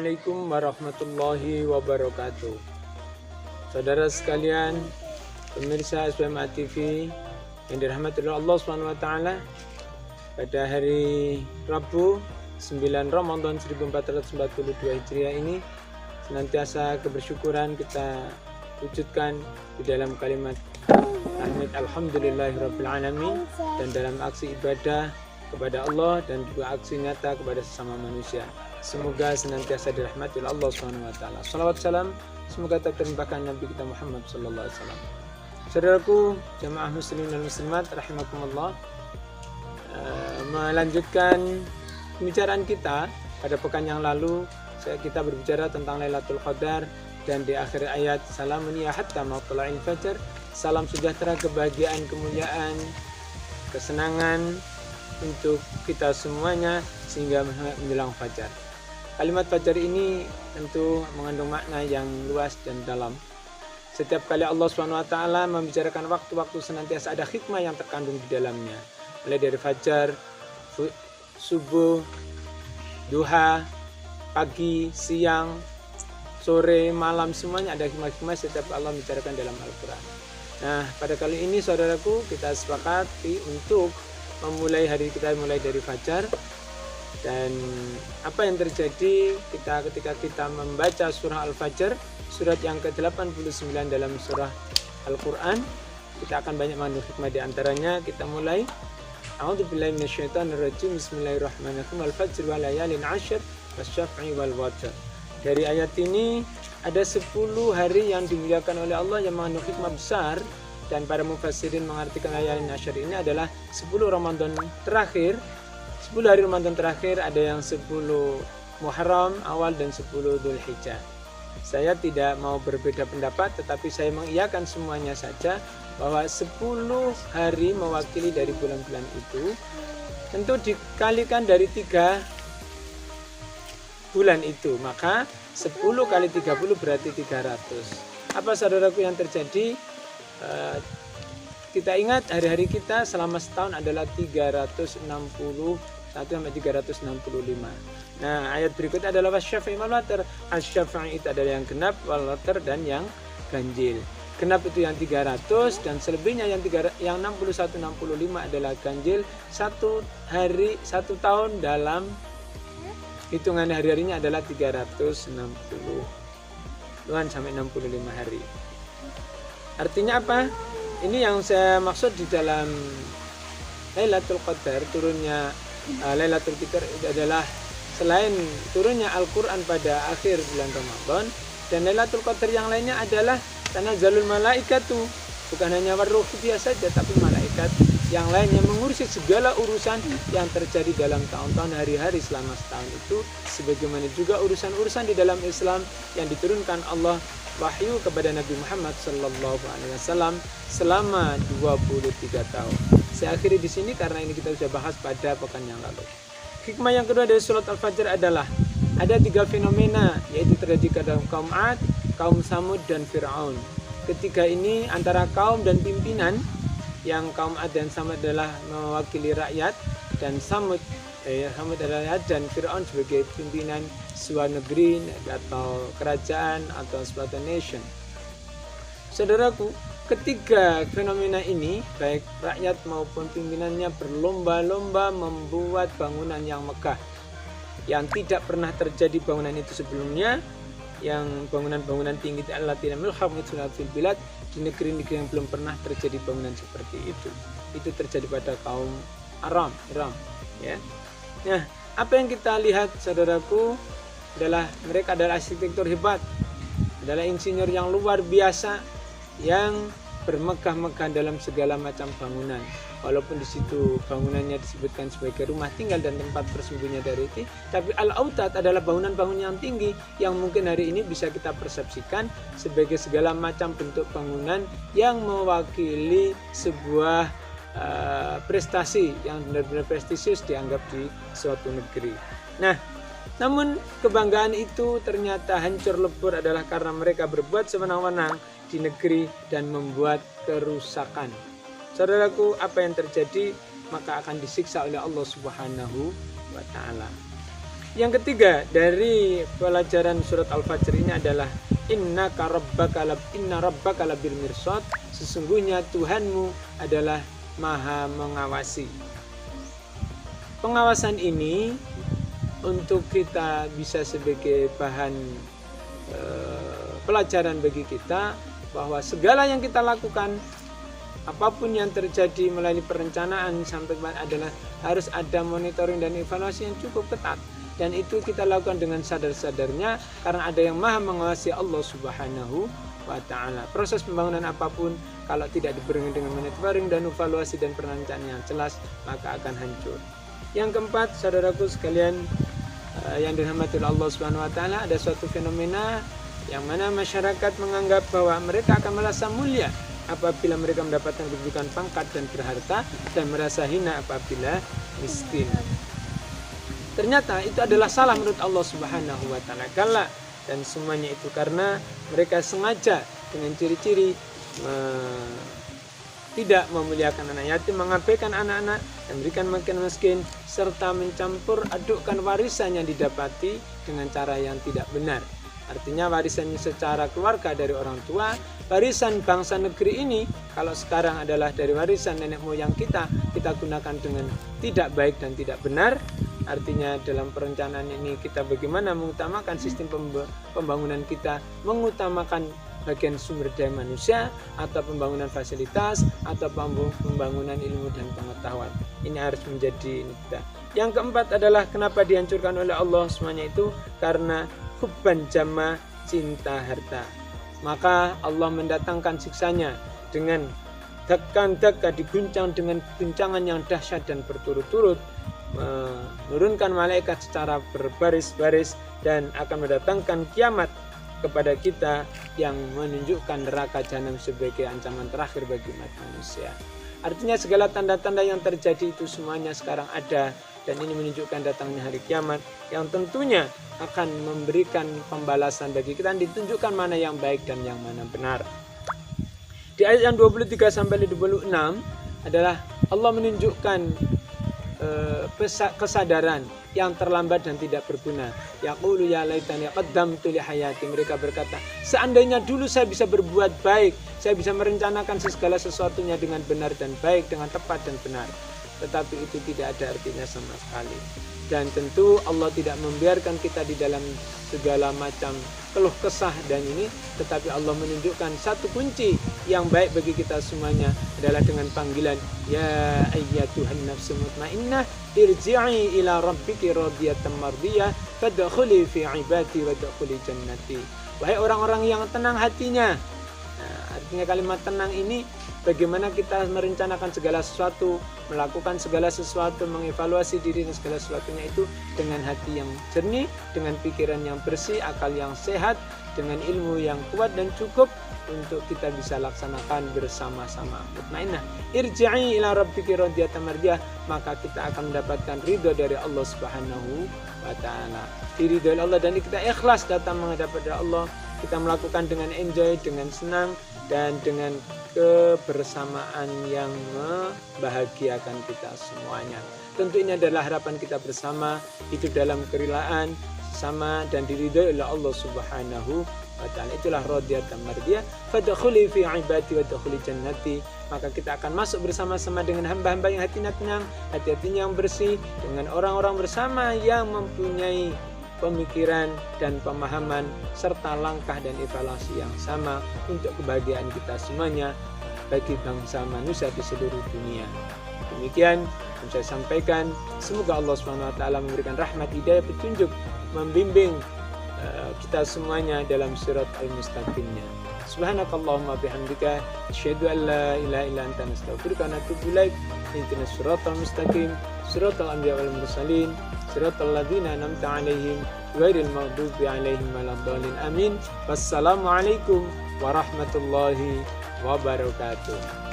Assalamualaikum warahmatullahi wabarakatuh. Saudara sekalian, pemirsa SBMA TV yang dirahmati oleh Allah SWT, pada hari Rabu 9 Ramadan 1442 Hijriah ini, senantiasa kebersyukuran kita wujudkan di dalam kalimat tahmid alhamdulillahirabbil alamin, dan dalam aksi ibadah kepada Allah dan juga aksi nyata kepada sesama manusia. Semoga senantiasa dirahmati oleh Allah SWT. Salawat salam semoga terlimpahkan Nabi kita Muhammad sallallahu alaihi wasallam. Saudaraku, jamaah muslimin dan muslimat rahimakumullah, melanjutkan pembicaraan kita pada pekan yang lalu, kita berbicara tentang Lailatul Qadar, dan di akhir ayat salamun ya hatta matla'il fajar, salam sejahtera, kebahagiaan, kemuliaan, kesenangan untuk kita semuanya sehingga menjelang fajar. Kalimat fajar ini tentu mengandung makna yang luas dan dalam. Setiap kali Allah SWT membicarakan waktu-waktu, senantiasa ada hikmah yang terkandung di dalamnya. Mulai dari fajar, subuh, duha, pagi, siang, sore, malam, semuanya ada hikmah-hikmah setiap Allah membicarakan dalam Al-Quran. Nah, pada kali ini saudaraku, kita sepakati untuk memulai hari kita mulai dari fajar. Dan apa yang terjadi ketika kita membaca surah Al-Fajr, surat yang ke-89 dalam surah Al-Quran, kita akan banyak mengandung hikmah. Di antaranya kita mulai A'udzubillahi minasyaitonirrajim, bismillahirrahmanirrahim, al-fajr wa layalin 'ashr wasyaf'i wal watr. Dari ayat ini ada 10 hari yang dimuliakan oleh Allah yang mengandung hikmah besar, dan para mufassirin mengartikan layalin 'ashr ini adalah 10 Ramadan terakhir. 10 hari Ramadan terakhir, ada yang 10 Muharram awal dan 10 Dzulhijjah. Saya tidak mau berbeda pendapat, tetapi saya mengiyakan semuanya saja bahwa 10 hari mewakili dari bulan-bulan itu. Tentu dikalikan dari 3 bulan itu, maka 10 kali 30 berarti 300. Apa saudaraku yang terjadi? Kita ingat hari-hari kita selama setahun adalah 361 sampai 365. Nah, ayat berikutnya adalah wasyafi'i wal watr. Asy-syafi'i itu adalah yang genap, wal watr dan yang ganjil. Genap itu yang 300, dan selebihnya yang 61 65 adalah ganjil. Satu tahun dalam hitungan hari-harinya adalah 360 sampai 65 hari. Artinya apa? Ini yang saya maksud di dalam Lailatul Qadar, turunnya Lailatul Qadar adalah selain turunnya Al-Quran pada akhir bulan Ramadan, dan Lailatul Qadar yang lainnya adalah tanazzalul malaikatu, bukan hanya warruh biasa saja, tapi malaikat yang lainnya mengurusi segala urusan yang terjadi dalam tahun-tahun hari-hari selama setahun itu, sebagaimana juga urusan-urusan di dalam Islam yang diturunkan Allah wahyu kepada Nabi Muhammad SAW selama 23 tahun. Saya akhiri di sini karena ini kita sudah bahas pada pekan yang lalu. Hikmah yang kedua dari surat Al-Fajr adalah ada 3 fenomena, yaitu terjadi pada kaum Ad, kaum Samud, dan Fir'aun. Ketiga ini antara kaum dan pimpinan, yang kaum Ad dan Samud adalah mewakili rakyat, dan Samud adalah rakyat, dan Fir'aun sebagai pimpinan sebuah negeri atau kerajaan atau suatu nation. Saudaraku, ketiga fenomena ini, baik rakyat maupun pimpinannya, berlomba-lomba membuat bangunan yang megah, yang tidak pernah terjadi bangunan itu sebelumnya, yang bangunan-bangunan tinggi adalah tidak milham fil bilad, di negeri-negeri yang belum pernah terjadi bangunan seperti itu. Itu terjadi pada kaum Iram, ya. Nah, apa yang kita lihat saudaraku adalah mereka adalah arsitektur hebat, adalah insinyur yang luar biasa, yang bermegah-megah dalam segala macam bangunan. Walaupun di situ bangunannya disebutkan sebagai rumah tinggal dan tempat bersembunyi dari itu, tapi al-autad adalah bangunan-bangunan yang tinggi yang mungkin hari ini bisa kita persepsikan sebagai segala macam bentuk bangunan yang mewakili sebuah prestasi yang benar-benar prestisius dianggap di suatu negeri. Nah, namun kebanggaan itu ternyata hancur lebur adalah karena mereka berbuat sewenang-wenang di negeri dan membuat kerusakan. Saudaraku, apa yang terjadi? Maka akan disiksa oleh Allah Subhanahu wa Ta'ala. Yang ketiga dari pelajaran surat Al-Fajr ini adalah inna rabbaka labil mirsad, sesungguhnya Tuhanmu adalah maha mengawasi. Pengawasan ini untuk kita bisa sebagai bahan pelajaran bagi kita bahwa segala yang kita lakukan, apapun yang terjadi melalui perencanaan sampai adalah harus ada monitoring dan evaluasi yang cukup ketat. Dan itu kita lakukan dengan sadar-sadarnya karena ada yang maha mengawasi, Allah Subhanahu wa ta'ala. Proses pembangunan apapun kalau tidak diberi dengan monitoring dan evaluasi dan perencanaan yang jelas, maka akan hancur. Yang keempat, saudaraku sekalian yang dirahmati Allah Subhanahu wa ta'ala, ada suatu fenomena yang mana masyarakat menganggap bahwa mereka akan merasa mulia apabila mereka mendapatkan kedudukan pangkat dan berharta, dan merasa hina apabila miskin. Ternyata itu adalah salah menurut Allah Subhanahu wa ta'ala. Kala, dan semuanya itu karena mereka sengaja dengan ciri-ciri tidak memuliakan anak yatim, mengabaikan anak-anak, dan memberikan makan miskin, serta mencampur adukkan warisan yang didapati dengan cara yang tidak benar. Artinya warisan secara keluarga dari orang tua, warisan bangsa negeri ini kalau sekarang adalah dari warisan nenek moyang kita gunakan dengan tidak baik dan tidak benar. Artinya dalam perencanaan ini kita bagaimana mengutamakan sistem pembangunan kita, mengutamakan bagian sumber daya manusia atau pembangunan fasilitas atau pembangunan ilmu dan pengetahuan. Ini harus menjadi kita. Yang keempat adalah kenapa dihancurkan oleh Allah semuanya itu karena hubban jama, cinta harta. Maka Allah mendatangkan siksanya dengan daka diguncang dengan guncangan yang dahsyat dan berturut-turut, menurunkan malaikat secara berbaris-baris dan akan mendatangkan kiamat kepada kita yang menunjukkan neraka jahanam sebagai ancaman terakhir bagi umat manusia. Artinya segala tanda-tanda yang terjadi itu semuanya sekarang ada, dan ini menunjukkan datangnya hari kiamat yang tentunya akan memberikan pembalasan bagi kita dan ditunjukkan mana yang baik dan yang mana benar. Di ayat yang 23 sampai 26 adalah Allah menunjukkan kesadaran yang terlambat dan tidak berguna. Yaqulu ya laitani qaddamtu li hayati, mereka berkata, seandainya dulu saya bisa berbuat baik, saya bisa merencanakan segala sesuatunya dengan benar dan baik, dengan tepat dan benar. Tetapi itu tidak ada artinya sama sekali. Dan tentu Allah tidak membiarkan kita di dalam segala macam keluh kesah dan ini, tetapi Allah menunjukkan satu kunci yang baik bagi kita semuanya adalah dengan panggilan ya ayyatuhan nafsul mutmainnah irji'i ila rabbiki radiyatan mardiyah fadkhuli fi ibadi wadkhuli jannati. Wahai orang-orang yang tenang hatinya. Nah, artinya kalimat tenang ini bagaimana kita merencanakan segala sesuatu, melakukan segala sesuatu, mengevaluasi diri dan segala sesuatunya itu dengan hati yang jernih, dengan pikiran yang bersih, akal yang sehat, dengan ilmu yang kuat dan cukup untuk kita bisa laksanakan bersama-sama. Mutmainnah. Irji'i ila rabbiki radiyatan mardiyah, maka kita akan mendapatkan ridho dari Allah Subhanahu wa ta'ala. Ridho dari Allah dan kita ikhlas datang menghadap pada Allah. Kita melakukan dengan enjoy, dengan senang, dan dengan kebersamaan yang membahagiakan kita semuanya. Tentu ini adalah harapan kita bersama, hidup dalam kerilaan sama dan diridhoi oleh Allah Subhanahu wa ta'ala. Itulah radiyatan mardiyah. Fadkhuli fi ibadi wadkhuli jannati. Maka kita akan masuk bersama-sama dengan hamba-hamba yang hatinya tenang, hati-hatinya yang bersih, dengan orang-orang bersama yang mempunyai pemikiran dan pemahaman serta langkah dan evaluasi yang sama untuk kebahagiaan kita semuanya bagi bangsa manusia di seluruh dunia. Demikian yang saya sampaikan. Semoga Allah SWT memberikan rahmat, hidayah, petunjuk, membimbing kita semuanya dalam surat Al-Mustaqimnya. Subhanakallahumma bihamdika asyhadu an la ilaha illa anta astaghfiruka wa atubu ilaik. Ihdinas siratal mustaqim, siratal anbiya wal mursalin, siratal ladzina an'amta 'alaihim ghairil maghdubi 'alaihim waladdallin. Amin. Wassalamualaikum warahmatullahi wabarakatuh.